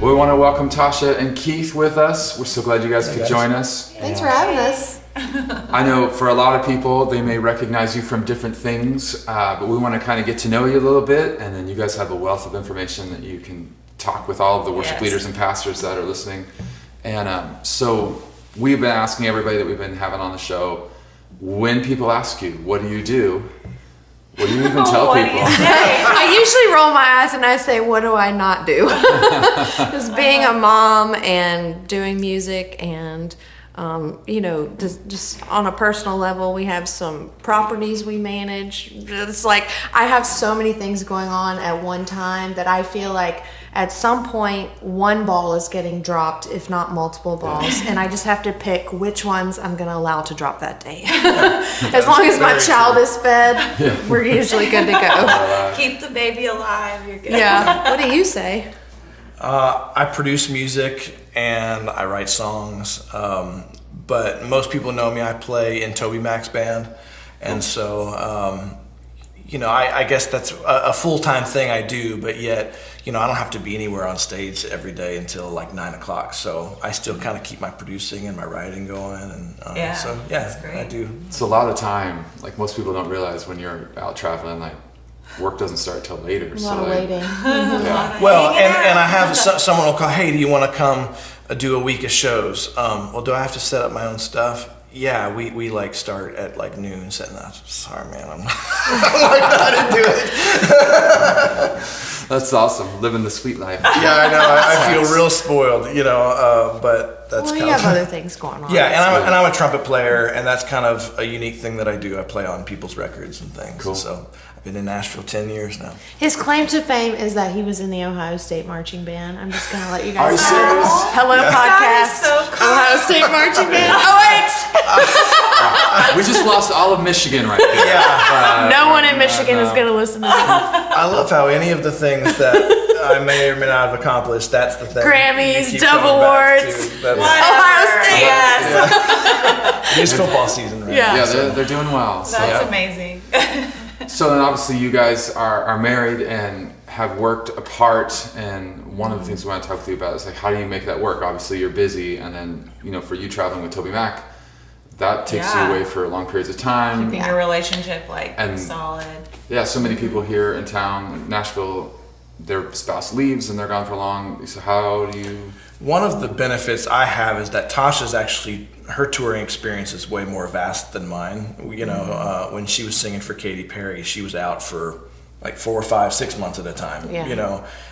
Well, we want to welcome Tasha and Keith with us. We're so glad you guys could join us. Thanks for having us. I know for a lot of people, they may recognize you from different things, but we want to kind of get to know you a little bit, and then you guys have a wealth of information that you can talk with all of the worship leaders and pastors that are listening. And so we've been asking everybody that we've been having on the show, when people ask you, what do you do? What do you even tell people? I usually roll my eyes and I say, what do I not do? Just being a mom and doing music and, just on a personal level, we have some properties we manage. It's like I have so many things going on at one time that I feel like at some point one ball is getting dropped, if not multiple balls, and I just have to pick which ones I'm going to allow to drop that day. As long as my child is fed, we're usually good to go. Keep the baby alive, you're good. Yeah. What do you say? I produce music and I write songs, but most people know me. I play in Toby Mac's band, and so I guess that's a full-time thing I do, but yet I don't have to be anywhere on stage every day until like 9 o'clock, so I still kind of keep my producing and my writing going, and that's great. I do. It's a lot of time. Like most people don't realize when you're out traveling, like work doesn't start till later. A lot of waiting. Yeah. Well, and I have someone will call, hey, do you want to come do a week of shows? Well, do I have to set up my own stuff? Yeah, we like start at like noon, setting up. Sorry, man, I'm not, I didn't do it. That's awesome, living the sweet life. Yeah, I know. I feel real spoiled, but that's Well, kind you of. have other things going on. Yeah, and I'm a trumpet player, and that's kind of a unique thing that I do. I play on people's records and things. Cool. So I've been in Nashville 10 years now. His claim to fame is that he was in the Ohio State marching band. I'm just gonna let you guys Are you serious? Hello, That podcast. is so cool. Ohio State marching band. Oh wait, We just lost all of Michigan right there. Yeah. no one in Michigan is gonna listen to this. I love how any of the things that I may or may not have accomplished, that's the thing. Grammys, you keep Dove coming back Awards. to. That's- Ohio State. Yes. It is football season, right? Yeah. Yeah, they're doing well. So. That's amazing. So then obviously you guys are married and have worked apart, and one of the things we want to talk with you about is like, how do you make that work? Obviously you're busy, and then for you traveling with Toby Mac, that takes you away for long periods of time. Keeping your relationship And- solid. Yeah, so many people here in town, Nashville, their spouse leaves and they're gone for long. So how do you? One of the benefits I have is that Tasha's actually, her touring experience is way more vast than mine. When she was singing for Katy Perry, she was out for like 4 or 5, 6 months at a time,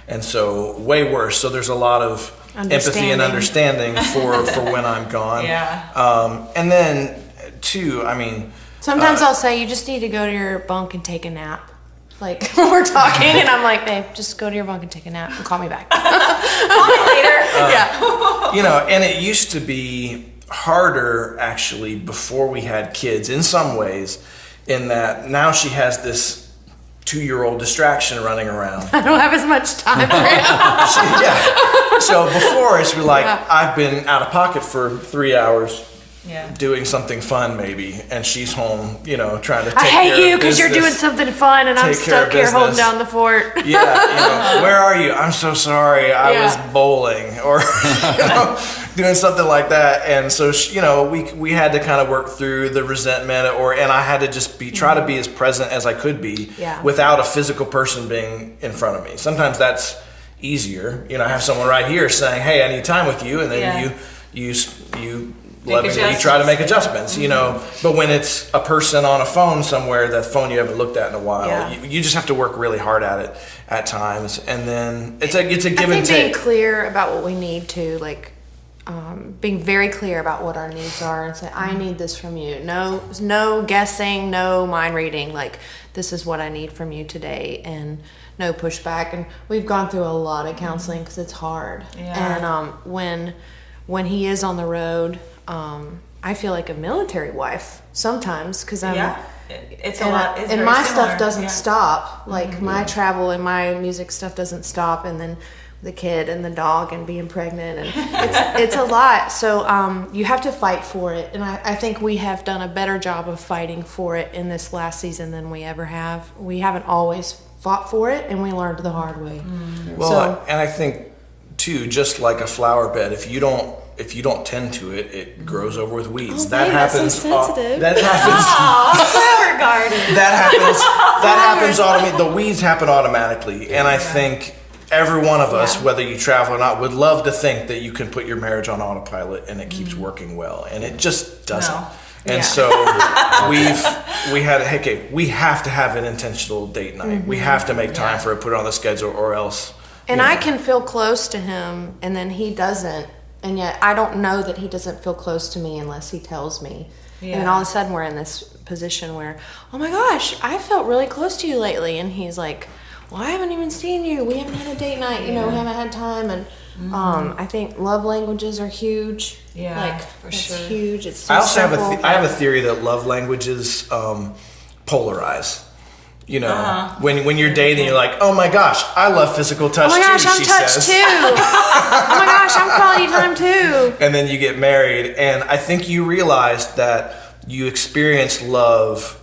and so way worse. So there's a lot of empathy and understanding for when I'm gone. Yeah. And then too, Sometimes I'll say you just need to go to your bunk and take a nap. Like when we're talking, and I'm like, babe, just go to your bunk and take a nap and call me back. Call me later. Yeah. and it used to be harder actually before we had kids in some ways, in that now she has this 2-year-old distraction running around. I don't have as much time for it. So before it's like, I've been out of pocket for 3 hours. Yeah. Doing something fun maybe, and she's home, trying to take I hate care you of because you're doing business. something fun and I'm Take care of stuck here holding business. down the fort. Yeah, where are you? I'm so sorry. I was bowling, or doing something like that. And so we had to kind of work through the resentment, and I had to just try to be as present as I could be without a physical person being in front of me. Sometimes that's easier. I have someone right here saying, "Hey, I need time with you," and then you lovingly try to make adjustments, but when it's a person on a phone somewhere, that phone you haven't looked at in a while, you just have to work really hard at it at times, and then it's a give and take. Being clear about what we need to, being very clear about what our needs are, and say, I need this from you. No guessing, no mind reading. Like, this is what I need from you today, and no pushback. And we've gone through a lot of counseling because it's hard. Yeah. And when he is on the road, I feel like a military wife sometimes because I'm it's a lot. It's and very my similar. stuff doesn't stop. Like my travel and my music stuff doesn't stop, and then the kid and the dog and being pregnant, and it's a lot. So you have to fight for it, and I think we have done a better job of fighting for it in this last season than we ever have. We haven't always fought for it, and we learned the hard way. Well, and I think too, just like a flower bed. If you don't tend to it, it grows over with weeds. Oh, babe, that's so sensitive. That happens. Flower garden. That happens automatically. The weeds happen automatically, and I think every one of us, whether you travel or not, would love to think that you can put your marriage on autopilot and it keeps working well, and it just doesn't. No. And so we have to have an intentional date night. We have to make time for it, put it on the schedule, or else. And I can feel close to him, and then he doesn't. And yet I don't know that he doesn't feel close to me unless he tells me. And then all of a sudden we're in this position where, oh my gosh, I felt really close to you lately. And he's like, well, I haven't even seen you. We haven't had a date night. We haven't had time. And I think love languages are huge. Yeah, like, for it's sure. huge. It's so I also simple. I have a theory that love languages polarize. You know, when you're dating, you're like, oh my gosh, I love physical touch Oh my gosh, too, I'm she touched says. too. Oh my gosh, I'm quality time too. And then you get married, and I think you realize that you experience love,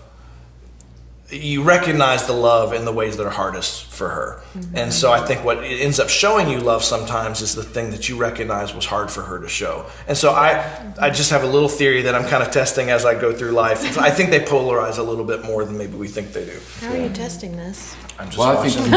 you recognize the love in the ways that are hardest for her. And so I think what it ends up showing you love sometimes is the thing that you recognize was hard for her to show. And so I just have a little theory that I'm kind of testing as I go through life. I think they polarize a little bit more than maybe we think they do. How are you testing this? I'm just Well, I watching. think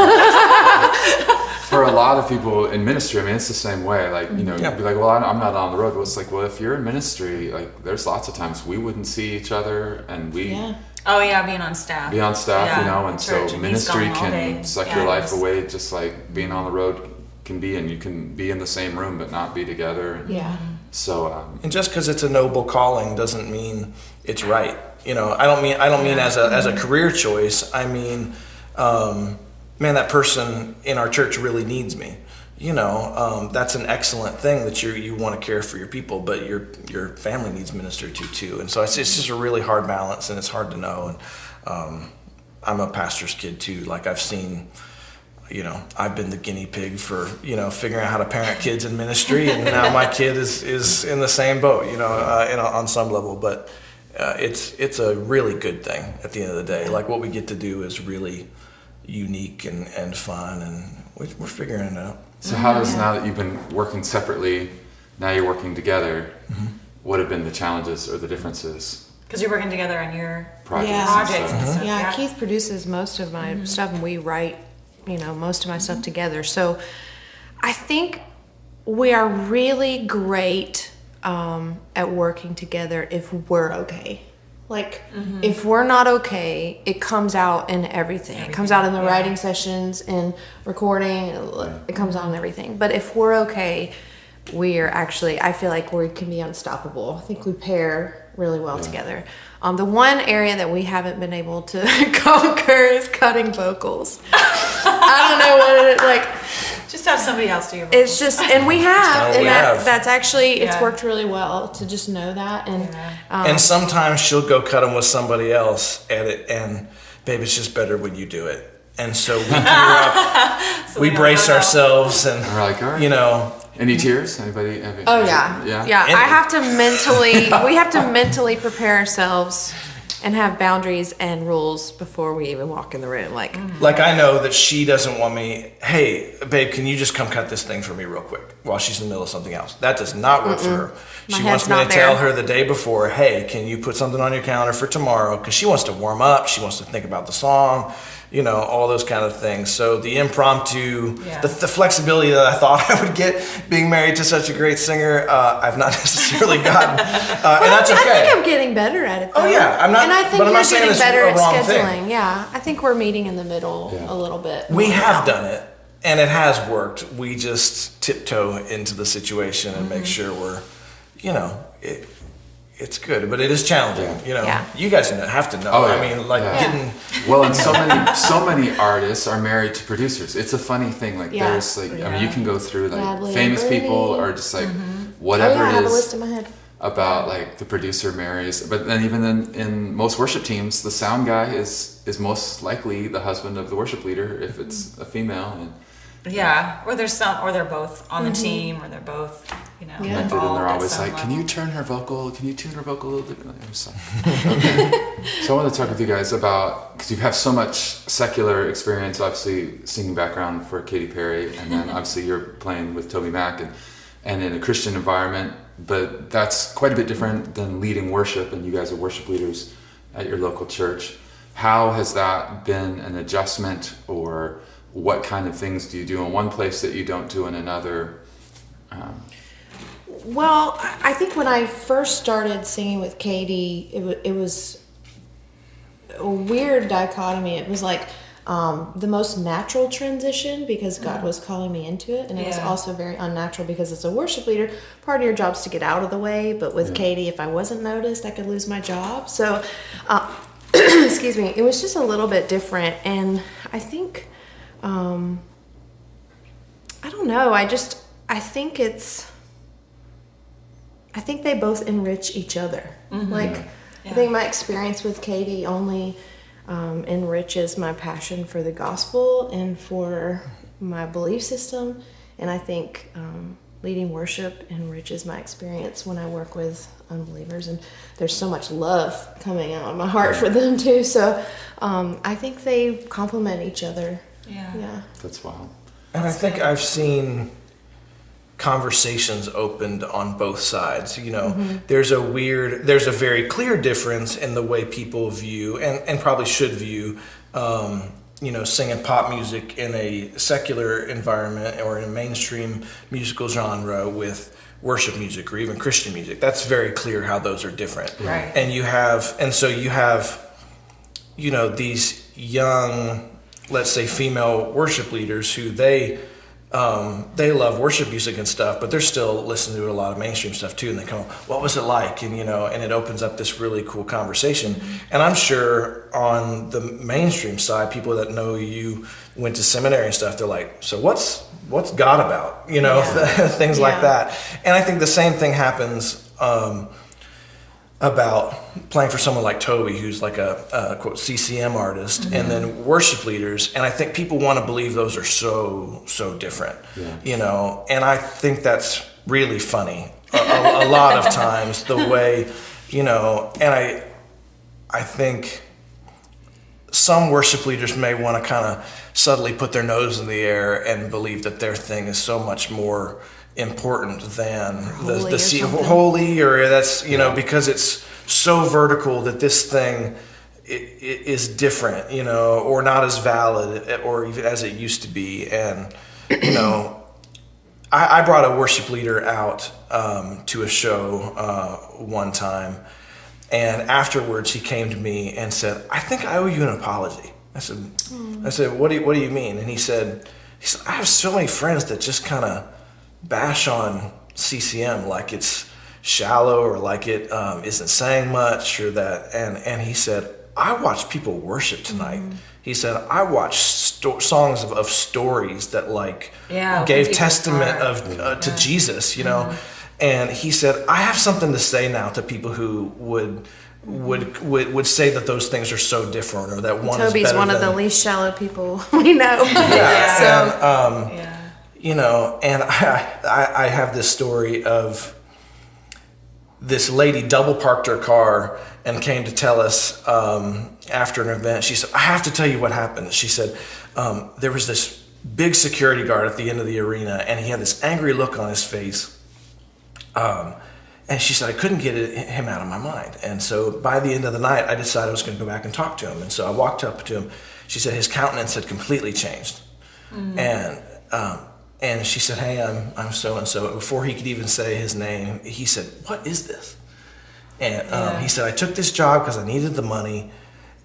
for a lot of people in ministry, I mean, it's the same way. Like, you know, Yeah. you'd be like, well, I'm not on the road. Well, it's like, well, if you're in ministry, like, there's lots of times we wouldn't see each other, and we Oh yeah, being on staff. be on staff, Yeah, you know, and church, so and he's ministry gone all day. can suck Yeah, your life it's- away, just like being on the road can be, and you can be in the same room but not be together. And Yeah. So, And just because it's a noble calling doesn't mean it's right. You know, I don't mean as a career choice. I mean, man, that person in our church really needs me. You know, that's an excellent thing that you want to care for your people, but your family needs ministered to too. And so it's just a really hard balance, and it's hard to know. And I'm a pastor's kid too. Like, I've seen, you know, I've been the guinea pig for, you know, figuring out how to parent kids in ministry, and now my kid is in the same boat, you know, on some level. But it's a really good thing at the end of the day. Like, what we get to do is really unique and fun, and we're figuring it out. so how does, now that you've been working separately, now you're working together, what have been the challenges or the differences? Because you're working together on your Projects Yeah. and projects stuff? and stuff. Yeah, Keith produces most of my stuff, and we write, you know, most of my stuff together. So I think we are really great at working together if we're okay. Like, if we're not okay, it comes out in everything. It comes out in the writing sessions, in recording, it comes out in everything. But if we're okay, we're actually, I feel like we can be unstoppable. I think we pair really well together. The one area that we haven't been able to conquer is cutting vocals. I don't know what it is, like, Just have somebody else do your work. it's just, and we have, what and we have. that's actually, it's Yeah. worked really well to just know that. And And sometimes she'll go cut them with somebody else at it, and babe, it's just better when you do it. And so we gear up, we don't brace go out. ourselves, and We're like, all right. you know, Any tears? Anybody? oh yeah, Yeah. I have to mentally, we have to mentally prepare ourselves and have boundaries and rules before we even walk in the room. Like, like I know that she doesn't want me, hey, babe, can you just come cut this thing for me real quick while she's in the middle of something else? That does not work for her. My She head's wants me to not tell there. her the day before, hey, can you put something on your calendar for tomorrow? Because she wants to warm up. She wants to think about the song, you know, all those kind of things. So the impromptu, Yeah. the flexibility that I thought I would get being married to such a great singer, I've not necessarily gotten. And that's okay. I think I'm getting better at it. Though. Oh, yeah, I'm not- and I think but I'm you're not saying getting it's better a at wrong scheduling. thing. Yeah, I think we're meeting in the middle Yeah. a little bit. We more have now. done it, and it has worked. We just tiptoe into the situation and make sure we're, you know, it's good, but it is challenging. You know, Yeah. you guys have to know. Oh, yeah. I mean, like Yeah. getting. Well, and so many artists are married to producers. It's a funny thing. Like, Yeah. there's like, I mean, you can go through like Natalie famous and people Brittany. or just like Oh whatever yeah, I have a it list is in my head. about like the producer marries. But then even in most worship teams, the sound guy is most likely the husband of the worship leader if it's a female. And Yeah, or they're both on the team, or they're both, Yeah. Connected, and involved they're at always some like, "Can you level. tune her vocal a little differently?" I'm just like, okay. So I want to talk with you guys about, because you have so much secular experience, obviously singing background for Katy Perry, and then obviously you're playing with Toby Mac and in a Christian environment, but that's quite a bit different than leading worship, and you guys are worship leaders at your local church. How has that been an adjustment, or what kind of things do you do in one place that you don't do in another? Well, I think when I first started singing with Katy, it was a weird dichotomy. It was like the most natural transition because God was calling me into it, and it was Yeah. also very unnatural because as a worship leader, part of your job is to get out of the way. But with Katy, if I wasn't noticed, I could lose my job. So, excuse me, it was just a little bit different, and I think I don't know. I think they both enrich each other. Like, I think my experience with Katy only enriches my passion for the gospel and for my belief system. And I think leading worship enriches my experience when I work with unbelievers. And there's so much love coming out of my heart for them too. So I think they complement each other. Yeah. That's wild. And I think I've seen conversations opened on both sides. You know, there's a very clear difference in the way people view and probably should view, singing pop music in a secular environment or in a mainstream musical genre with worship music or even Christian music. That's very clear how those are different. Right. And you have these young, let's say, female worship leaders who they love worship music and stuff, but they're still listening to a lot of mainstream stuff too. And they come, "What was it like?" And and it opens up this really cool conversation. And I'm sure on the mainstream side, people that know you went to seminary and stuff, they're like, "So what's God about?" Things like that. And I think the same thing happens about playing for someone like Toby, who's like a quote CCM artist, and then worship leaders. And I think people want to believe those are so different, and I think that's really funny a lot of times, the way, and I think some worship leaders may want to kind of subtly put their nose in the air and believe that their thing is so much more important than holy, or that's because it's so vertical that this thing is different, or not as valid or even as it used to be. And I brought a worship leader out to a show one time, and afterwards he came to me and said, "I think I owe you an apology." I said, "What do you mean?" And he said, "I have so many friends that just kind of bash on CCM like it's shallow or like it isn't saying much or that." And he said, "I watched people worship tonight." He said, "I watched songs of stories that gave testament to Jesus, And he said, "I have something to say now to people who would say that those things are so different, or that one Toby's is better one than of the least shallow people we know." And I have this story of this lady double parked her car and came to tell us after an event. She said, "I have to tell you what happened." She said, there was this big security guard at the end of the arena, and he had this angry look on his face. And she said, "I couldn't get him out of my mind." And so by the end of the night, I decided I was going to go back and talk to him. And so I walked up to him. She said his countenance had completely changed. And she said, "Hey, I'm so-and-so." And before he could even say his name, he said, "What is this?" And he said, "I took this job because I needed the money."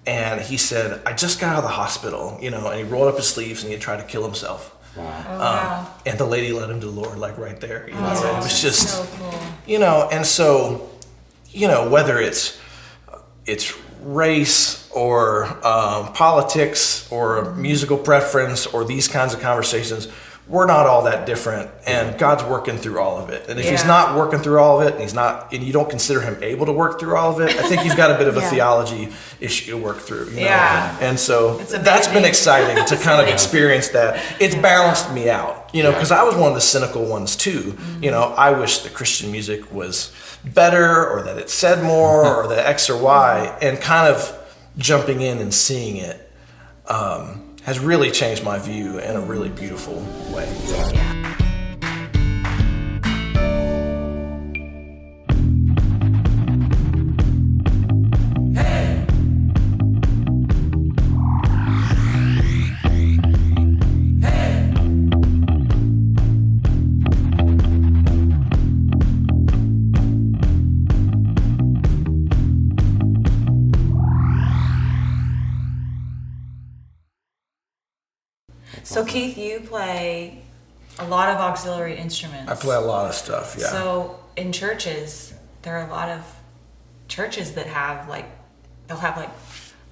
And he said, "I just got out of the hospital," and he rolled up his sleeves and he tried to kill himself. Wow. And the lady led him to the Lord, right there. It was just, so cool. And so, whether it's race or politics or musical preference or these kinds of conversations, we're not all that different, and God's working through all of it. And if he's not working through all of it, and you don't consider him able to work through all of it, I think you've got a bit of a theology issue to work through. You know? And so that's been exciting to kind of experience that. It's balanced me out, you know, because I was one of the cynical ones too. You know, I wish that Christian music was better, or that it said more, or that X or Y, and kind of jumping in and seeing it has really changed my view in a really beautiful way. So Keith, you play a lot of auxiliary instruments. I play a lot of stuff, yeah. So in churches, there are a lot of churches that have they'll have like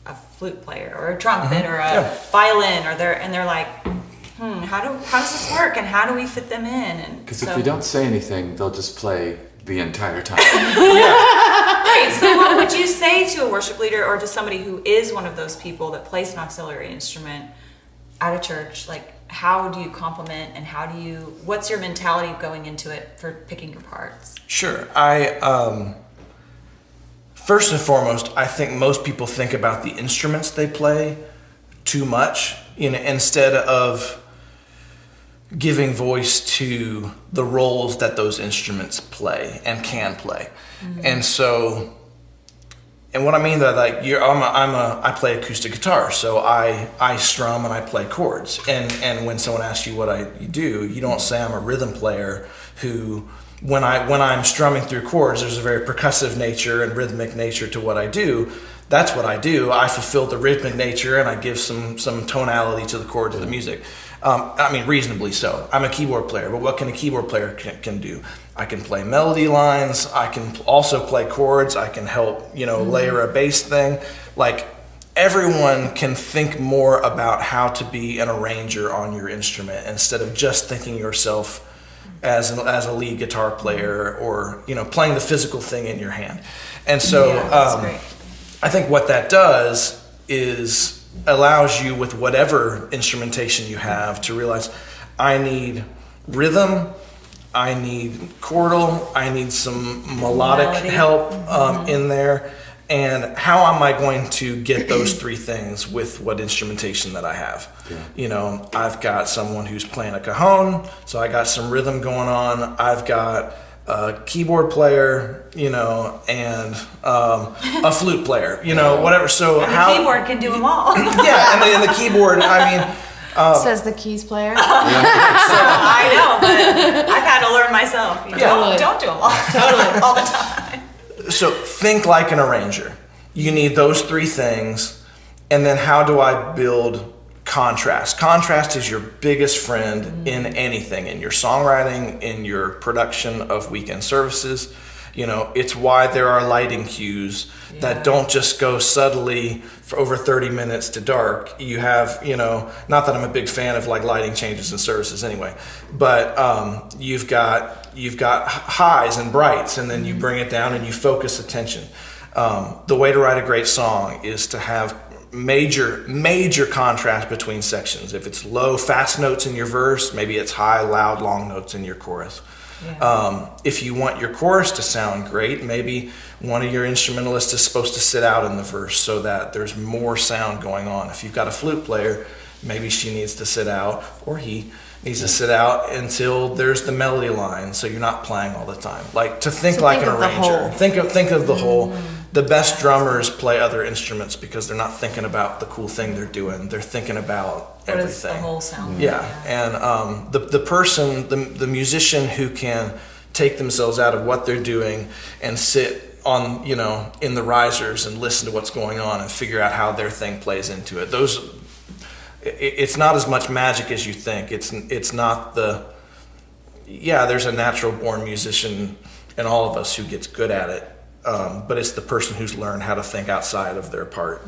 a flute player or a trumpet or a violin, or they're like, how does this work, and how do we fit them in? Because if we don't say anything, they'll just play the entire time. Right. So what would you say to a worship leader or to somebody who is one of those people that plays an auxiliary instrument at a church? Like, how do you compliment, and what's your mentality going into it for picking your parts? Sure. I first and foremost, I think most people think about the instruments they play too much, you know, instead of giving voice to the roles that those instruments play and can play. And so, and what I mean that, like, I play acoustic guitar, so I strum and I play chords. And when someone asks you what I do, you don't say I'm a rhythm player who, when I'm strumming through chords, there's a very percussive nature and rhythmic nature to what I do. That's what I do. I fulfill the rhythmic nature, and I give some tonality to the chords of the music. I mean, reasonably so. I'm a keyboard player, but what can a keyboard player can do? I can play melody lines. I can also play chords. I can help, layer a bass thing. Like, everyone can think more about how to be an arranger on your instrument instead of just thinking yourself as a lead guitar player, or playing the physical thing in your hand. And so I think what that does is allows you, with whatever instrumentation you have, to realize, I need rhythm, I need chordal, I need some melodic help in there. And how am I going to get those three things with what instrumentation that I have? I've got someone who's playing a cajon, so I got some rhythm going on. I've got a keyboard player, and a flute player, whatever. So and the keyboard can do them all. And the keyboard, says the keys player. So I know, but I've had to learn myself. Don't do them all the time. So think like an arranger. You need those three things. And then how do I build contrast? Contrast is your biggest friend in anything, in your songwriting, in your production of weekend services. It's why there are lighting cues that don't just go subtly for over 30 minutes to dark. You have, not that I'm a big fan of like lighting changes in services anyway, but you've got highs and brights, and then you bring it down and you focus attention. The way to write a great song is to have major contrast between sections. If it's low, fast notes in your verse, maybe it's high, loud, long notes in your chorus. If you want your chorus to sound great, maybe one of your instrumentalists is supposed to sit out in the verse so that there's more sound going on. If you've got a flute player, maybe she needs to sit out, or he needs to sit out until there's the melody line, so you're not playing all the time. Like, to think like an arranger. Think of the whole. The best drummers play other instruments because they're not thinking about the cool thing they're doing. They're thinking about everything. What is the whole sound? And the person, the musician who can take themselves out of what they're doing and sit on, in the risers and listen to what's going on and figure out how their thing plays into it. It's not as much magic as you think. It's not there's a natural born musician in all of us who gets good at it. But it's the person who's learned how to think outside of their part,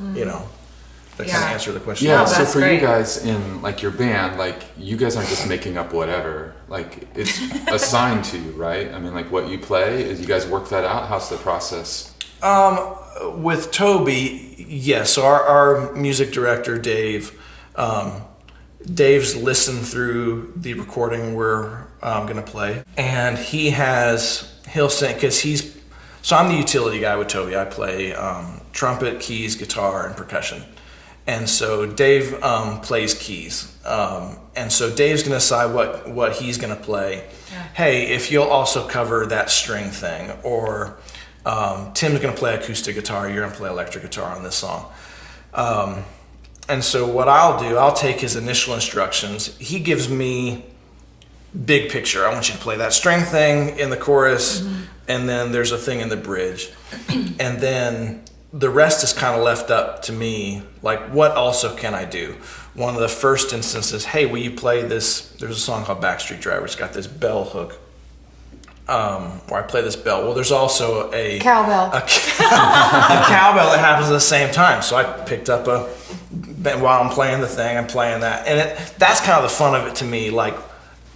that kind of answer the question. Yeah, No, so that's for great. you guys in like your band, like you guys aren't just making up whatever. Like it's assigned to you, right? I mean, like what you play, is you guys work that out? How's the process? With Toby, yes. So our music director, Dave, Dave's listened through the recording we're going to play, and he'll sing, because so I'm the utility guy with Toby. I play trumpet, keys, guitar, and percussion. And so Dave plays keys. And so Dave's going to decide what he's going to play. Yeah. Hey, if you'll also cover that string thing, or Tim's going to play acoustic guitar, you're going to play electric guitar on this song. And so what I'll take his initial instructions. He gives me big picture. I want you to play that string thing in the chorus, and then there's a thing in the bridge. And then the rest is kind of left up to me, like what also can I do? One of the first instances, hey, will you play this? There's a song called Backstreet Driver. It's got this bell hook. Where I play this bell. Well, there's also a Cowbell. a cowbell that happens at the same time. So I picked up while I'm playing the thing, I'm playing that, and that's kind of the fun of it to me. Like,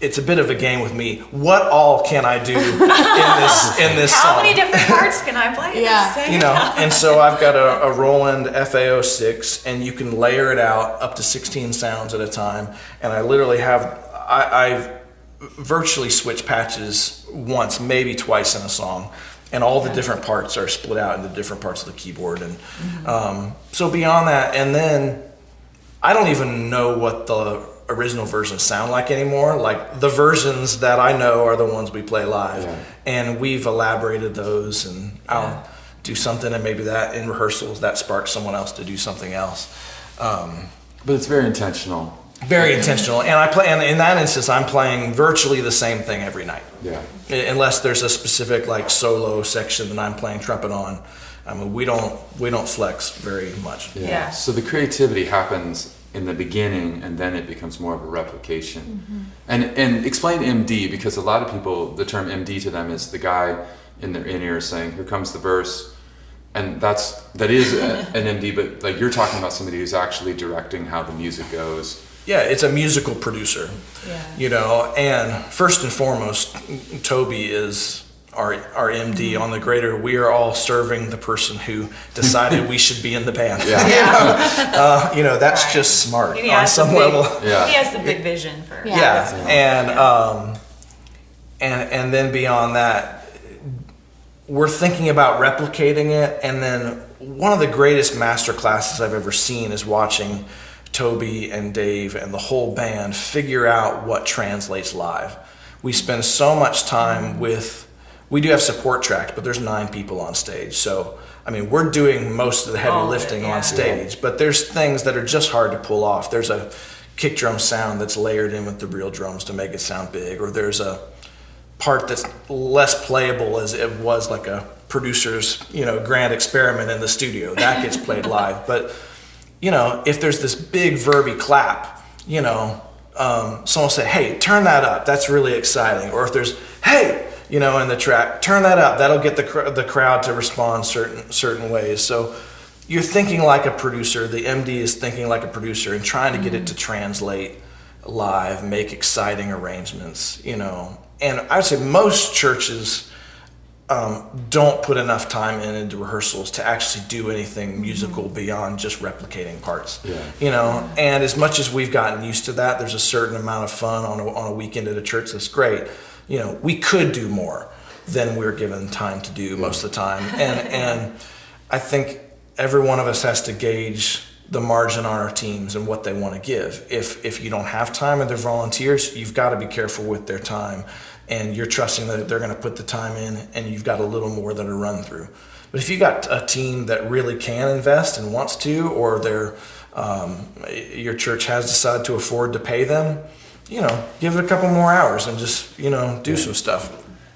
it's a bit of a game with me. What all can I do in this How song? many different parts can I play? Yeah. Say You it know, out. and so I've got a Roland FA06, and you can layer it out up to 16 sounds at a time. And I literally I've virtually switch patches once, maybe twice in a song, and all the different parts are split out into different parts of the keyboard. And so beyond that, and then I don't even know what the original versions sound like anymore. Like, the versions that I know are the ones we play live, and we've elaborated those, and I'll do something, and maybe that in rehearsals that sparks someone else to do something else. But it's very intentional. Very intentional, and and in that instance, I'm playing virtually the same thing every night. Yeah. Unless there's a specific like solo section that I'm playing trumpet on. I mean, we don't flex very much. Yeah. So the creativity happens in the beginning, and then it becomes more of a replication. And explain MD, because a lot of people, the term MD to them is the guy in their in-ear saying, "Here comes the verse," and that is an MD. But like, you're talking about somebody who's actually directing how the music goes. Yeah, it's a musical producer. Yeah. You know, and first and foremost, Toby is our MD on the greater. We are all serving the person who decided we should be in the band. Yeah. You know, that's just smart He on has some the big- level. Yeah. He has the big vision for And then beyond that, we're thinking about replicating it. And then one of the greatest master classes I've ever seen is watching Toby and Dave and the whole band figure out what translates live. We spend so much time we do have support tracks, but there's 9 people on stage. So, I mean, we're doing most of the heavy lifting on stage, but there's things that are just hard to pull off. There's a kick drum sound that's layered in with the real drums to make it sound big, or there's a part that's less playable as it was like a producer's, grand experiment in the studio. That gets played live. But if there's this big verby clap, someone will say, "Hey, turn that up. That's really exciting." Or if there's, "Hey," in the track, "turn that up." That'll get the crowd to respond certain ways. So you're thinking like a producer. The MD is thinking like a producer and trying to get it to translate live, make exciting arrangements. And I would say most churches don't put enough time into rehearsals to actually do anything musical beyond just replicating parts. And as much as we've gotten used to that, there's a certain amount of fun on a weekend at a church that's great. We could do more than we're given time to do most of the time. And I think every one of us has to gauge the margin on our teams and what they want to give. If you don't have time and they're volunteers, you've got to be careful with their time. And you're trusting that they're going to put the time in, and you've got a little more than a run through. But if you got a team that really can invest and wants to, or your church has decided to afford to pay them, give it a couple more hours and just do some stuff.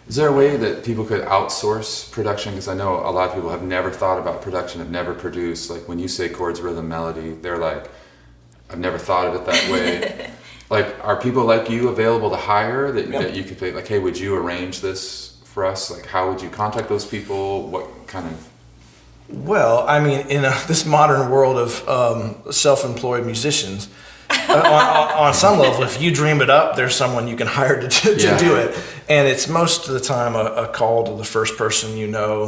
Is there a way that people could outsource production? Because I know a lot of people have never thought about production, have never produced. Like, when you say chords, rhythm, melody, they're like, "I've never thought of it that way." Like, are people like you available to hire that you could say, like, "Hey, would you arrange this for us?" Like, how would you contact those people? What kind of... Well, I mean, in this modern world of self-employed musicians, on some level, if you dream it up, there's someone you can hire to do it. And it's most of the time a call to the first person you know,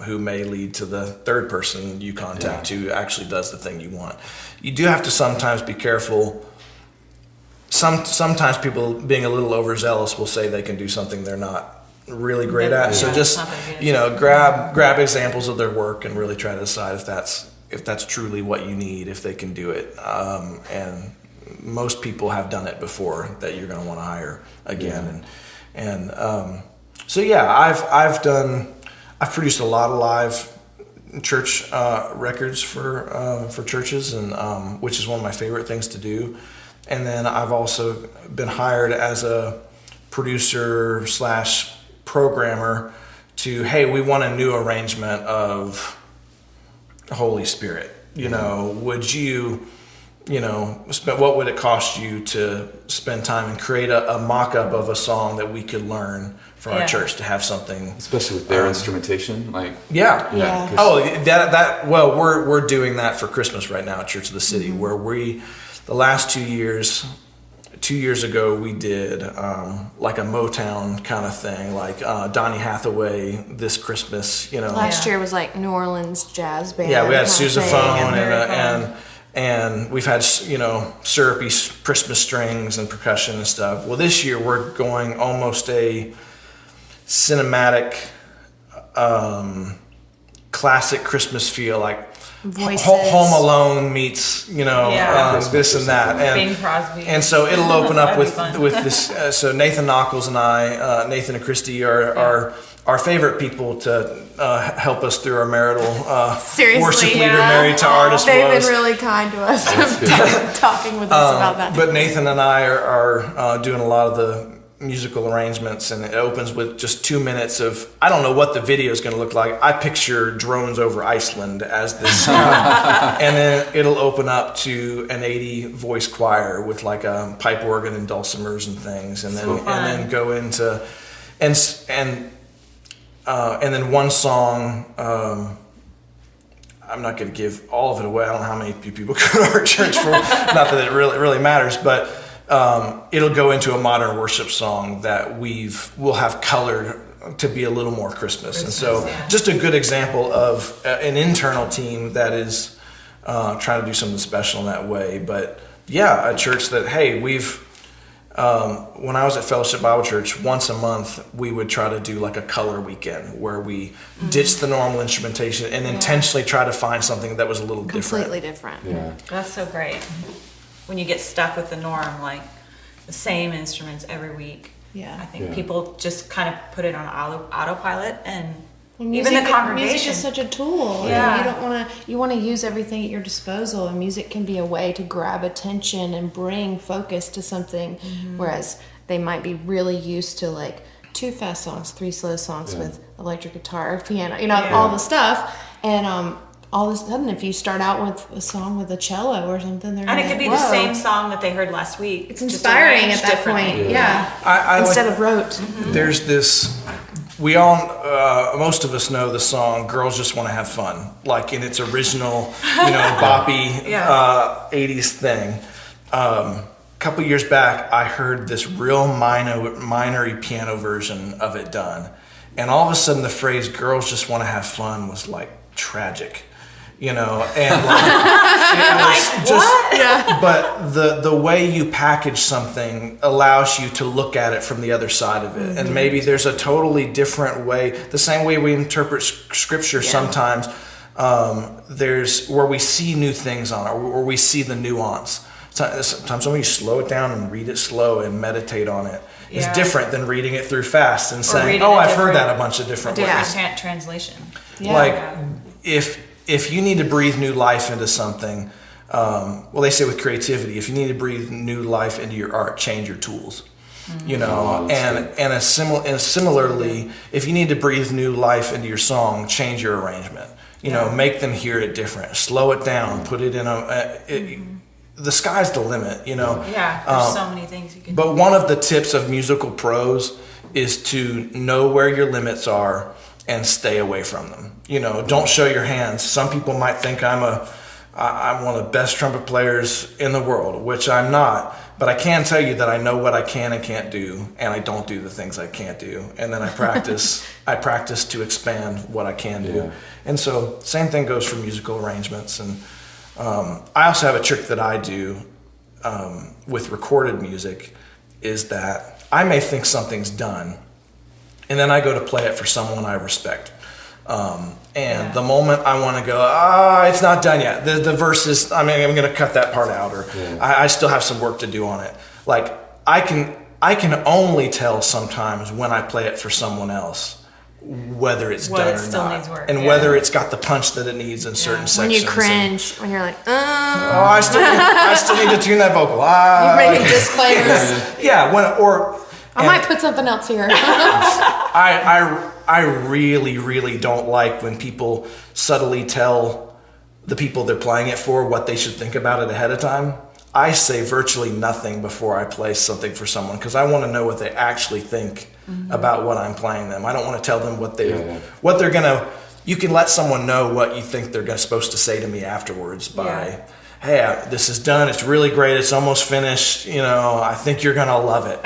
who may lead to the third person you contact who actually does the thing you want. You do have to sometimes be careful. Sometimes people being a little overzealous will say they can do something they're not really great at. So just, grab examples of their work and really try to decide if that's truly what you need, if they can do it. And most people have done it before that you're going to want to hire again. So I've produced a lot of live church records for churches, and which is one of my favorite things to do. And then I've also been hired as a producer / programmer to, hey, we want a new arrangement of Holy Spirit. Would you, what would it cost you to spend time and create a mock-up of a song that we could learn for our church to have something, especially with their instrumentation, like we're doing that for Christmas right now at Church of the City, where the last 2 years. 2 years ago, we did like a Motown kind of thing, like Donny Hathaway this Christmas. Last year was like New Orleans jazz band. Yeah, we had sousaphone and we've had syrupy Christmas strings and percussion and stuff. Well, this year we're going almost a cinematic, classic Christmas feel, like Voices. Home Alone meets, this and that. Bing Crosby. And so it'll open up with this. So Nathan Knuckles and I, Nathan and Christy are our favorite people to help us through our marital worship leader married to artist. They've been really kind to us, talking with us about that. But Nathan and I are doing a lot of the musical arrangements, and it opens with just 2 minutes of, I don't know what the video is going to look like. I picture drones over Iceland as this, and then it'll open up to an 80 voice choir with like a pipe organ and dulcimers and things, and then go into and then one song. I'm not going to give all of it away. I don't know how many people go to our church for. Not that it really matters, but. It'll go into a modern worship song that we'll have colored to be a little more Christmas. And so just a good example of an internal team that is trying to do something special in that way. But yeah, a church that, hey, when I was at Fellowship Bible Church, once a month we would try to do like a color weekend where we ditch the normal instrumentation and intentionally try to find something that was a little completely different. Yeah. That's so great. When you get stuck with the norm, like the same instruments every week. Yeah. I think people just kind of put it on autopilot, and music, even the congregation. Music is such a tool. Yeah. You want to use everything at your disposal, and music can be a way to grab attention and bring focus to something, whereas they might be really used to like 2 fast songs, 3 slow songs with electric guitar or piano, all the stuff. And all of a sudden, if you start out with a song with a cello or something, and it could be the same song that they heard last week. It's inspiring at that point. Yeah. Instead of rote. There's this. We all, most of us know the song "Girls Just Want to Have Fun," like in its original, boppy 80s thing. A couple years back, I heard this real minor piano version of it done, and all of a sudden, the phrase "Girls Just Want to Have Fun" was like tragic. And like, it was just, but the way you package something allows you to look at it from the other side of it. And maybe there's a totally different way, the same way we interpret scripture sometimes, there's where we see new things on it, or we see the nuance. Sometimes when you slow it down and read it slow and meditate on it, it's different than reading it through fast and saying, I've heard that a bunch of different ways. Different translation. Yeah. Like, if you need to breathe new life into something, they say with creativity, if you need to breathe new life into your art, change your tools. Similarly, if you need to breathe new life into your song, change your arrangement. Make them hear it different. Slow it down. Put it in the sky's the limit. There's so many things you can do. But one of the tips of musical pros is to know where your limits are and stay away from them. Don't show your hands. Some people might think I'm one of the best trumpet players in the world, which I'm not. But I can tell you that I know what I can and can't do, and I don't do the things I can't do. And then I practice. I practice to expand what I can do. Yeah. And so same thing goes for musical arrangements. And I also have a trick that I do with recorded music, is that I may think something's done, and then I go to play it for someone I respect. The moment I want to go, it's not done yet. The verse is, I'm going to cut that part out, or I still have some work to do on it. Like, I can only tell sometimes when I play it for someone else whether it's done or still not, needs work. and whether it's got the punch that it needs in certain sections. When you cringe, when you're like, I still need to tune that vocal. you're making disclaimers. Yeah, I might put something else here. I really, really don't like when people subtly tell the people they're playing it for what they should think about it ahead of time. I say virtually nothing before I play something for someone, because I want to know what they actually think about what I'm playing them. I don't want to tell them what they're gonna. You can let someone know what you think they're supposed to say to me afterwards by, hey, this is done. It's really great. It's almost finished. I think you're gonna love it.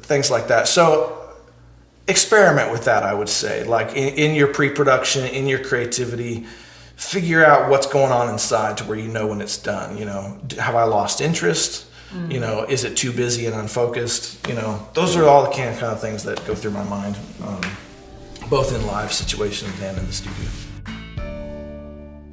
Things like that. So experiment with that, I would say. Like in your pre-production, in your creativity, figure out what's going on inside to where you know when it's done. Have I lost interest? Is it too busy and unfocused? Those are all the kind of things that go through my mind, both in live situations and in the studio.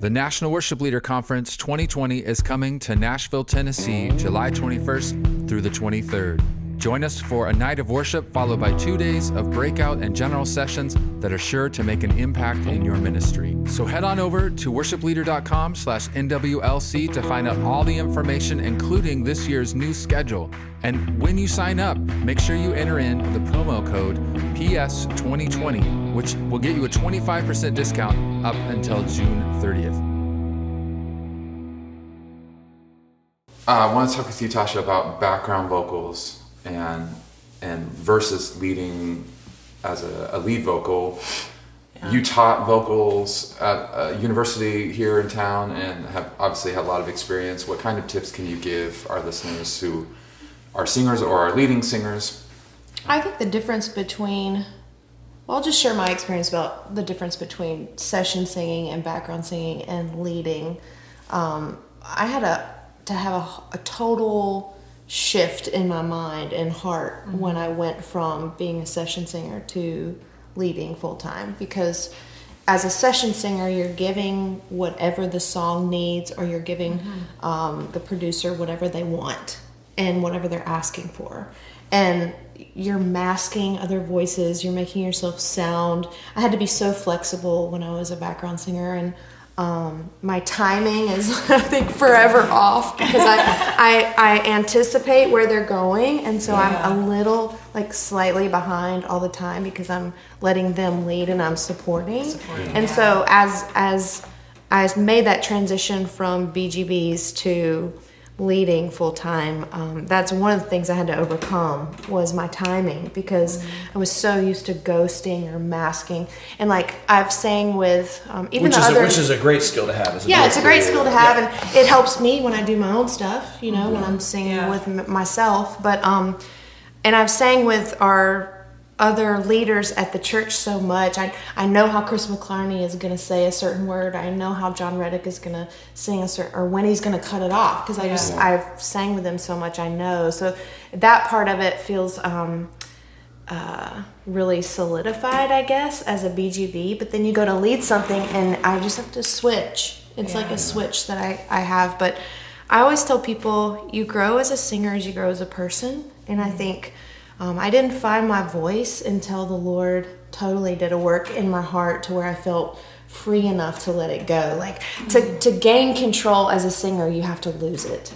The National Worship Leader Conference 2020 is coming to Nashville, Tennessee, July 21st through the 23rd. Join us for a night of worship followed by 2 days of breakout and general sessions that are sure to make an impact in your ministry. So head on over to worshipleader.com/NWLC to find out all the information, including this year's new schedule. And when you sign up, make sure you enter in the promo code PS2020, which will get you a 25% discount up until June 30th. I want to talk with you, Tasha, about background vocals and versus leading as a lead vocal. Yeah. You taught vocals at a university here in town and have obviously had a lot of experience. What kind of tips can you give our listeners who are singers or are leading singers? I think the difference between, I'll just share my experience about the difference between session singing and background singing and leading. I had to have a total shift in my mind and heart when I went from being a session singer to leading full time, because as a session singer you're giving whatever the song needs, or you're giving the producer whatever they want and whatever they're asking for, and you're masking other voices, you're making yourself sound. I had to be so flexible when I was a background singer, and my timing is, I think, forever off, because I anticipate where they're going, and so I'm a little slightly behind all the time because I'm letting them lead and I'm supporting. And so as I made that transition from BGBs to leading full time, that's one of the things I had to overcome, was my timing, because I was so used to ghosting or masking, and I've sang with even which is a great skill to have. It's a great skill to have, and it helps me when I do my own stuff, when I'm singing with myself. But and I've sang with our other leaders at the church so much. I know how Chris McClarney is going to say a certain word. I know how John Reddick is going to sing a certain, or when he's going to cut it off, because I've sang with him so much. I know, so that part of it feels really solidified, I guess, as a BGV. But then you go to lead something, and I just have to switch. It's like a switch that I have. But I always tell people, you grow as a singer as you grow as a person, and I think. I didn't find my voice until the Lord totally did a work in my heart to where I felt free enough to let it go. To gain control as a singer, you have to lose it.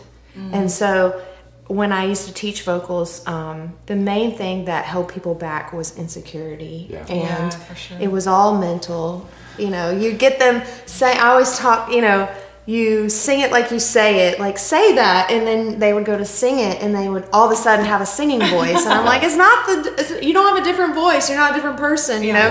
And so when I used to teach vocals, the main thing that held people back was insecurity. And for sure. It was all mental. You get them say, I always talk, you sing it like you say it, like say that, and then they would go to sing it, and they would all of a sudden have a singing voice, and I'm like, you don't have a different voice, you're not a different person, you know.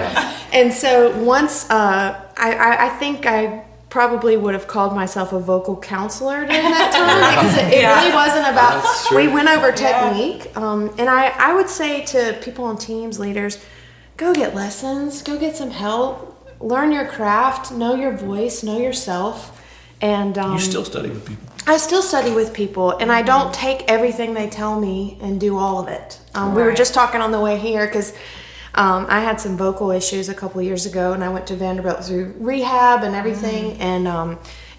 And so once I think I probably would have called myself a vocal counselor during that time, because it really wasn't about. We went over technique, and I would say to people on teams, leaders, go get lessons, go get some help, learn your craft, know your voice, know yourself. And you still study with people? I still study with people, and I don't take everything they tell me and do all of it. We were just talking on the way here, because I had some vocal issues a couple of years ago, and I went to Vanderbilt through rehab and everything,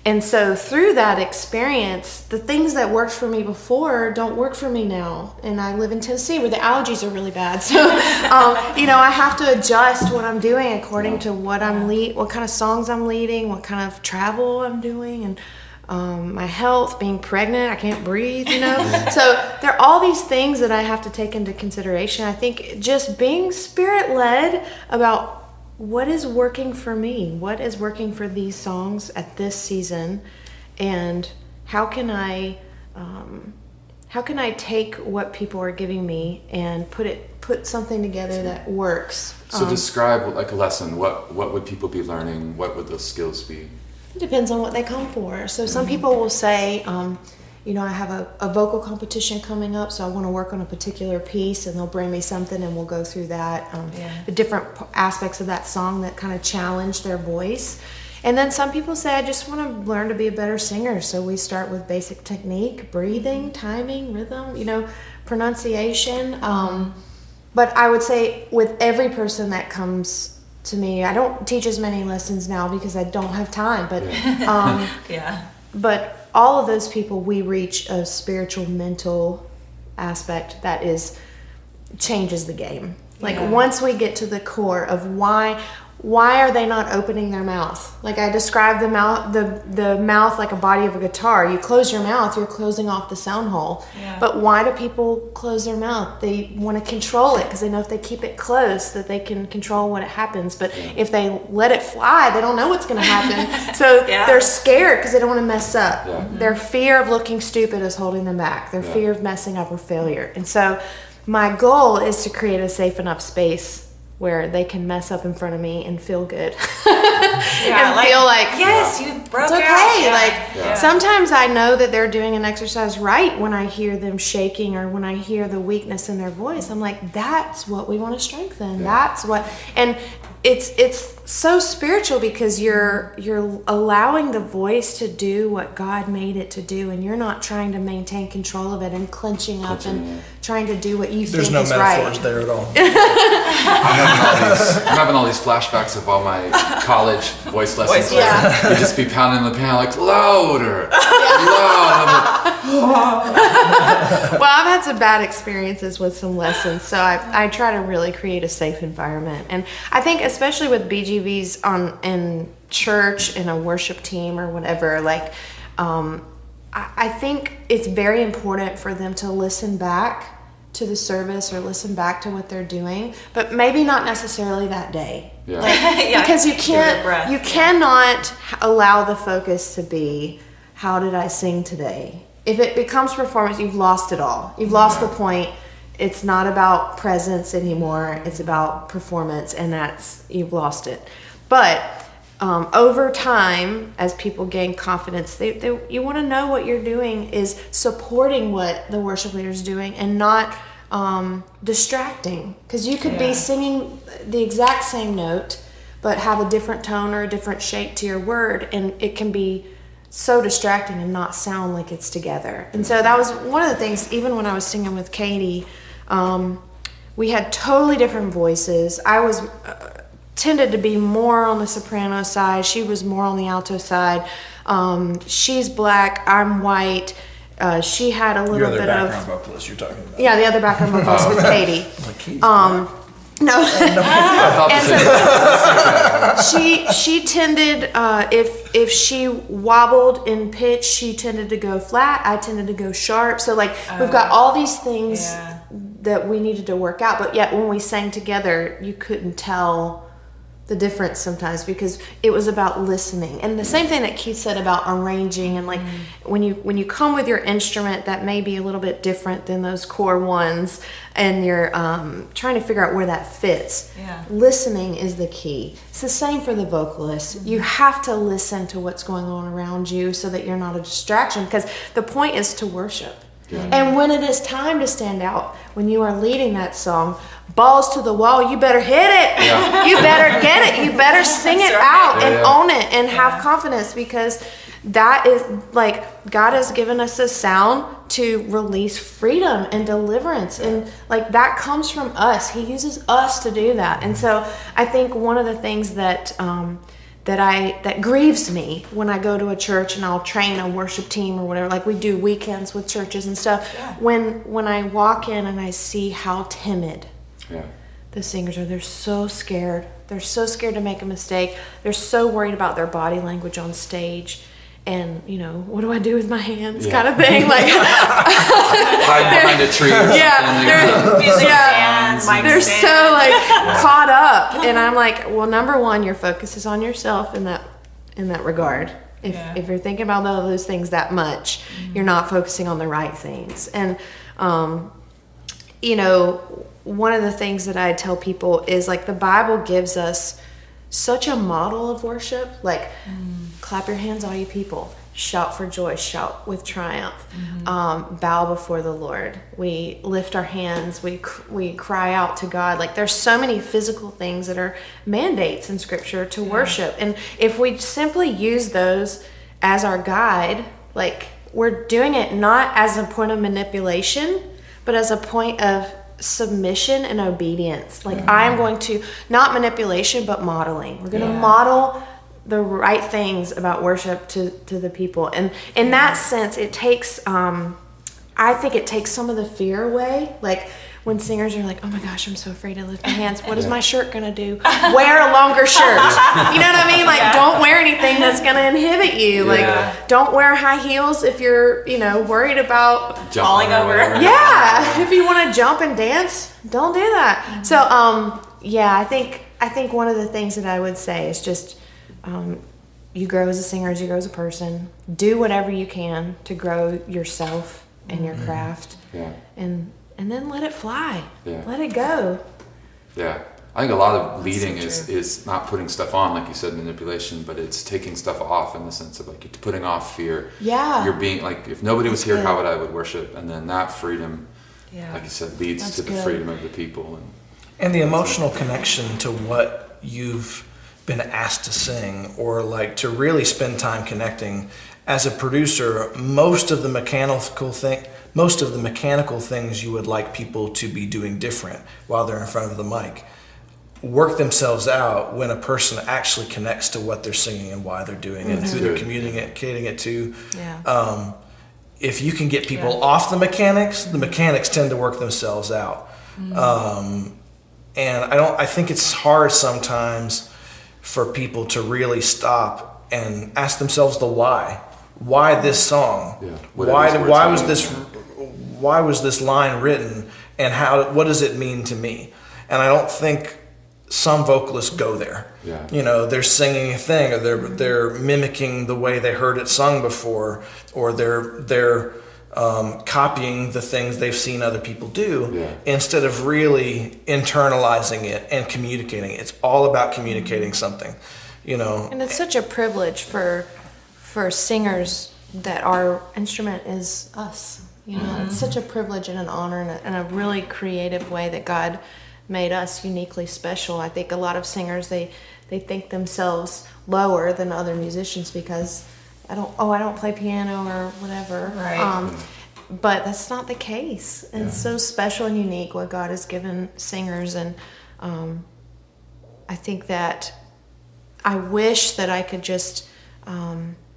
and so through that experience, the things that worked for me before don't work for me now. And I live in Tennessee where the allergies are really bad, so I have to adjust what I'm doing according to what what kind of songs I'm leading, what kind of travel I'm doing, and my health, being pregnant, I can't breathe, So there are all these things that I have to take into consideration. I think just being spirit-led about what is working for me, what is working for these songs at this season, and how can I take what people are giving me and put something together that works. So describe like a lesson. What would people be learning? What would those skills be? It depends on what they come for. So some people will say, I have a vocal competition coming up, so I want to work on a particular piece, and they'll bring me something, and we'll go through that, the different aspects of that song that kind of challenge their voice. And then some people say, I just want to learn to be a better singer, so we start with basic technique, breathing, timing, rhythm, pronunciation. But I would say with every person that comes to me, I don't teach as many lessons now because I don't have time, but but all of those people, we reach a spiritual, mental aspect that changes the game. Like once we get to the core of why are they not opening their mouth? Like I described the mouth like a body of a guitar. You close your mouth, you're closing off the sound hole. Yeah. But why do people close their mouth? They want to control it because they know if they keep it close that they can control what happens. But if they let it fly, they don't know what's going to happen. So they're scared because they don't want to mess up. Yeah. Their fear of looking stupid is holding them back. Their fear of messing up or failure. And so my goal is to create a safe enough space where they can mess up in front of me and feel good. And feel like, yes, you broke it's okay. Out. Sometimes I know that they're doing an exercise right when I hear them shaking or when I hear the weakness in their voice. I'm like, that's what we want to strengthen. That's what, and it's so spiritual because you're allowing the voice to do what God made it to do, and you're not trying to maintain control of it and clenching up and trying to do what you think is right. There's no metaphors there at all. I'm having all these flashbacks of all my college voice lessons. You'd just be pounding the piano like louder, louder. Well, I've had some bad experiences with some lessons, so I try to really create a safe environment. And I think especially with BGVs in church, in a worship team or whatever, I think it's very important for them to listen back to the service or listen back to what they're doing, but maybe not necessarily that day. Because you cannot allow the focus to be, how did I sing today? If it becomes performance, you've lost it all. You've lost the point. It's not about presence anymore. It's about performance, and you've lost it. But over time, as people gain confidence, you want to know what you're doing is supporting what the worship leader is doing and not distracting. Because you could be singing the exact same note, but have a different tone or a different shape to your word, and it can be so distracting and not sound like it's together. And so that was one of the things, even when I was singing with Katy, we had totally different voices. I was tended to be more on the soprano side. She was more on the alto side. She's black, I'm white. She had a little bit of... The other background vocalist you're talking about. Yeah, the other background vocalist was Katy. No. And so she tended, if she wobbled in pitch, she tended to go flat. I tended to go sharp. So we've got all these things that we needed to work out. But yet when we sang together, you couldn't tell the difference sometimes, because it was about listening. And the same thing that Keith said about arranging, and like when you come with your instrument that may be a little bit different than those core ones, and you're trying to figure out where that fits. Yeah. Listening is the key. It's the same for the vocalist. You have to listen to what's going on around you so that you're not a distraction, because the point is to worship. Yeah. And when it is time to stand out, when you are leading that song, balls to the wall, you better hit it. Yeah. You better get it. You better sing it out and own it and have confidence, because that is like, God has given us a sound to release freedom and deliverance, and like that comes from us. He uses us to do that. And so I think one of the things that that grieves me when I go to a church and I'll train a worship team or whatever, like we do weekends with churches and stuff, when I walk in and I see how timid the singers are. They're so scared. They're so scared to make a mistake. They're so worried about their body language on stage. And, you know, what do I do with my hands kind of thing? Like, hide behind a tree or something. They're so like caught up. And I'm like, well, number one, your focus is on yourself in that regard. If you're thinking about those things that much, you're not focusing on the right things. And, you know, one of the things that I tell people is like the Bible gives us such a model of worship, like clap your hands, all you people, shout for joy, shout with triumph, bow before the Lord. We lift our hands, we cry out to God. Like there's so many physical things that are mandates in Scripture to worship. And if we simply use those as our guide, like we're doing it not as a point of manipulation, but as a point of submission and obedience. Like I'm going to, not manipulation, but modeling. We're going to model the right things about worship to the people. And in that sense, it takes, I think it takes some of the fear away. Like when singers are like, oh my gosh, I'm so afraid to lift my hands. What is my shirt going to do? Wear a longer shirt. You know what I mean? Like don't wear anything that's going to inhibit you. Like don't wear high heels if you're, you know, worried about falling over. Yeah. If you want to jump and dance, don't do that. So, I think one of the things that I would say is just, you grow as a singer as you grow as a person. Do whatever you can to grow yourself and your craft. Yeah. And then let it fly. Yeah. Let it go. Yeah. I think a lot of leading is not putting stuff on, like you said, manipulation, but it's taking stuff off in the sense of like you're putting off fear. Yeah. You're being like, if nobody was here, how would I worship? And then that freedom, like you said, leads to the freedom of the people. And the emotional connection to what you've been asked to sing, or like to really spend time connecting. As a producer, most of the mechanical things you would like people to be doing different while they're in front of the mic work themselves out when a person actually connects to what they're singing and why they're doing it, who they're communicating it to. Yeah. If you can get people off the mechanics tend to work themselves out. And I think it's hard sometimes for people to really stop and ask themselves the why. Why this song? Yeah. Why was this line written, and what does it mean to me? And I don't think some vocalists go there. Yeah. You know, they're singing a thing, or they're mimicking the way they heard it sung before, or they're copying the things they've seen other people do, instead of really internalizing it and communicating. It's all about communicating something, you know. And it's such a privilege for singers that our instrument is us. You know, it's such a privilege and an honor and a really creative way that God made us uniquely special. I think a lot of singers, they think themselves lower than other musicians because I don't play piano or whatever. Right. But that's not the case. It's so special and unique what God has given singers, and I think that I wish that I could just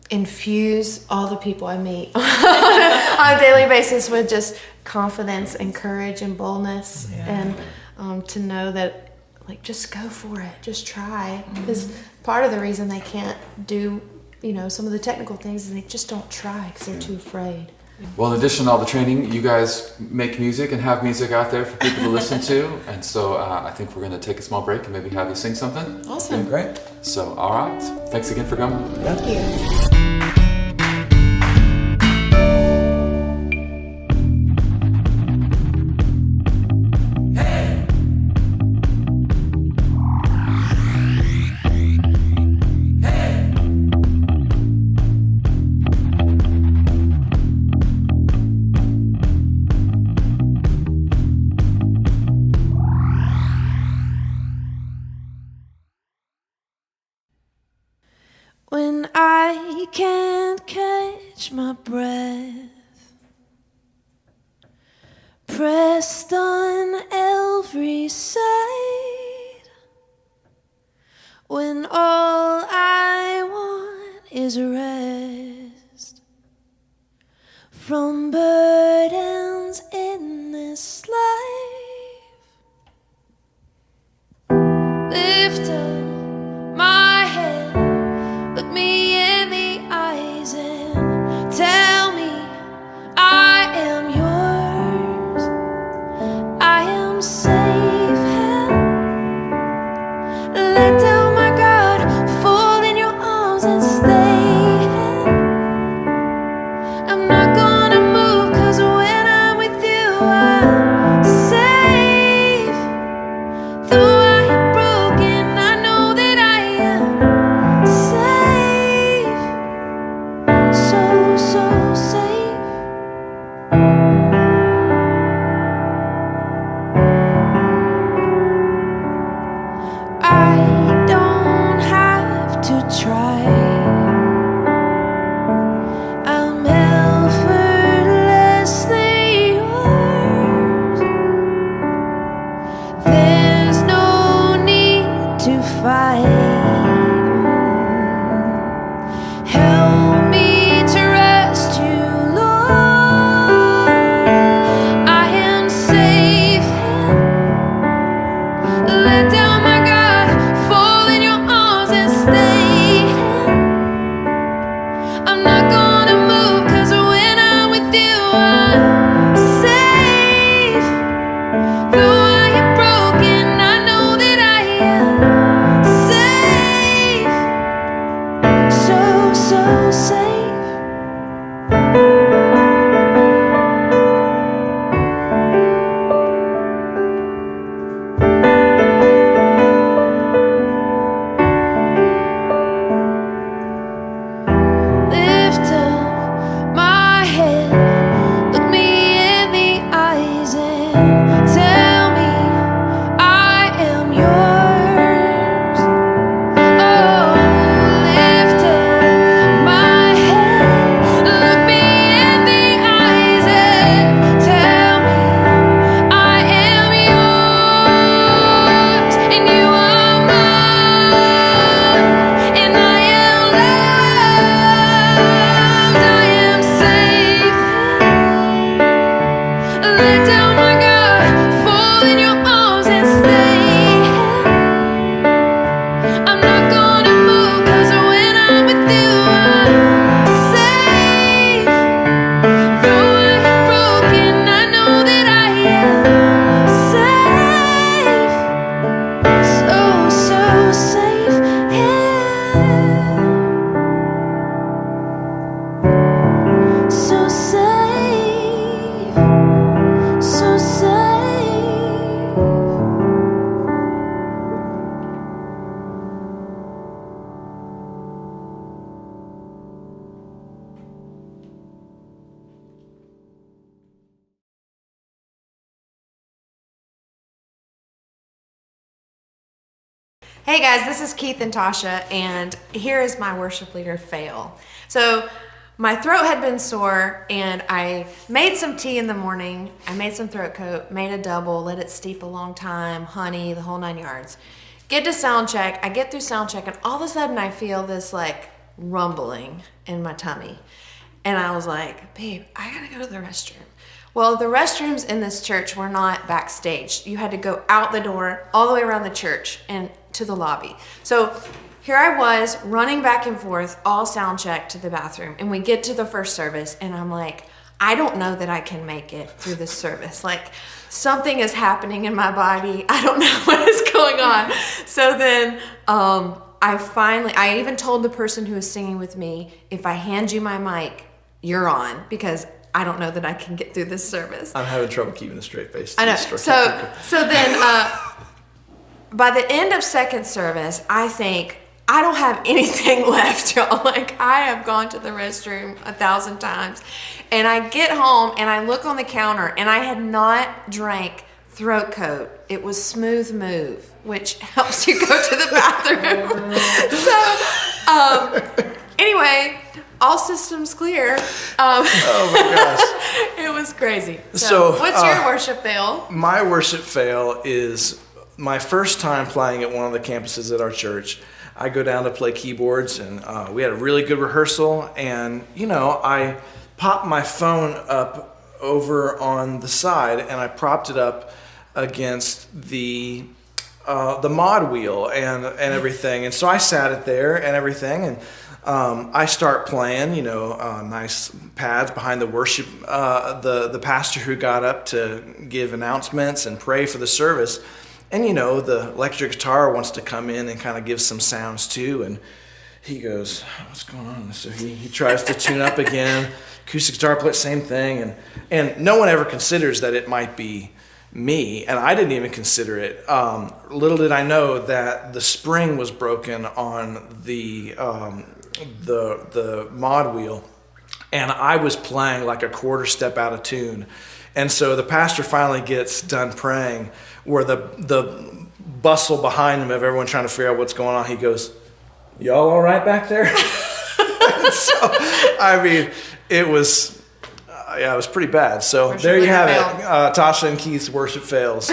infuse all the people I meet on a daily basis with just confidence and courage and boldness, and to know that, like, just go for it, just try. Because part of the reason they can't do, you know, some of the technical things is they just don't try because they're too afraid. Well, in addition to all the training, you guys make music and have music out there for people to listen to. And so I think we're going to take a small break and maybe have you sing something. Awesome. Great. So, all right. Thanks again for coming. Thank you. When I can't catch my breath, pressed on every side, when all I want is rest from burdens in this life, lift up my head, look me in the eyes and tell me I am yours. I am safe held. Let down my guard, fall in your arms and stay held. I'm not gonna move, 'cause when I'm with you I'm safe. Though I am broken, I know that I am safe. So, so safe. I don't have to try. I'm effortlessly yours. There's no need to fight. Help me to rest you, Lord. I am safe. Let down my guard, fall in your arms and stay. I'm not gonna move, 'cause when I'm with you I'm safe. Though I am broken, I know that I am safe. So, so safe. Lift up my head, look me in the eyes and tell me I am yours. Oh, lift up my head, look me in the eyes and tell me I am yours, and you are mine, and I am loved. I am safe. Let down my guard, fall in your arms and stay. I'm not gonna move, 'cause when I'm with you I'm safe. Though I am broken, I know that I am safe. So, so safe. Yeah. So safe. So safe. Hey guys, this is Keith and Tasha, and here is my worship leader fail. So my throat had been sore, and I made some tea in the morning. I made some throat coat, made a double, let it steep a long time, honey, the whole 9 yards. Get to sound check. I get through sound check, and all of a sudden I feel this like rumbling in my tummy. And I was like, babe, I gotta go to the restroom. Well, the restrooms in this church were not backstage. You had to go out the door, all the way around the church and to the lobby. So here I was running back and forth, all sound check to the bathroom. And we get to the first service, and I'm like, I don't know that I can make it through this service. Like, something is happening in my body. I don't know what is going on. So then I even told the person who was singing with me, if I hand you my mic, you're on, because I don't know that I can get through this service. I'm having trouble keeping a straight face. I know. So then by the end of second service, I think, I don't have anything left, y'all. Like, I have gone to the restroom 1,000 times. And I get home and I look on the counter, and I had not drank throat coat. It was Smooth Move, which helps you go to the bathroom. So, anyway, all systems clear. Oh my gosh. It was crazy. So, what's your worship fail? My worship fail is my first time playing at one of the campuses at our church. I go down to play keyboards, and we had a really good rehearsal, and I popped my phone up over on the side, and I propped it up against the mod wheel and everything, and so I sat it there and everything, and I start playing, nice pads behind the worship, the pastor who got up to give announcements and pray for the service. And the electric guitar wants to come in and kind of give some sounds too. And he goes, what's going on? So he tries to tune up again. Acoustic guitar player, same thing. And no one ever considers that it might be me. And I didn't even consider it. Little did I know that the spring was broken on the mod wheel. And I was playing like a quarter step out of tune. And so the pastor finally gets done praying, where the bustle behind him of everyone trying to figure out what's going on, he goes, y'all all right back there? So, I mean, it was, it was pretty bad. So worship there you have it, Tasha and Keith's worship fails.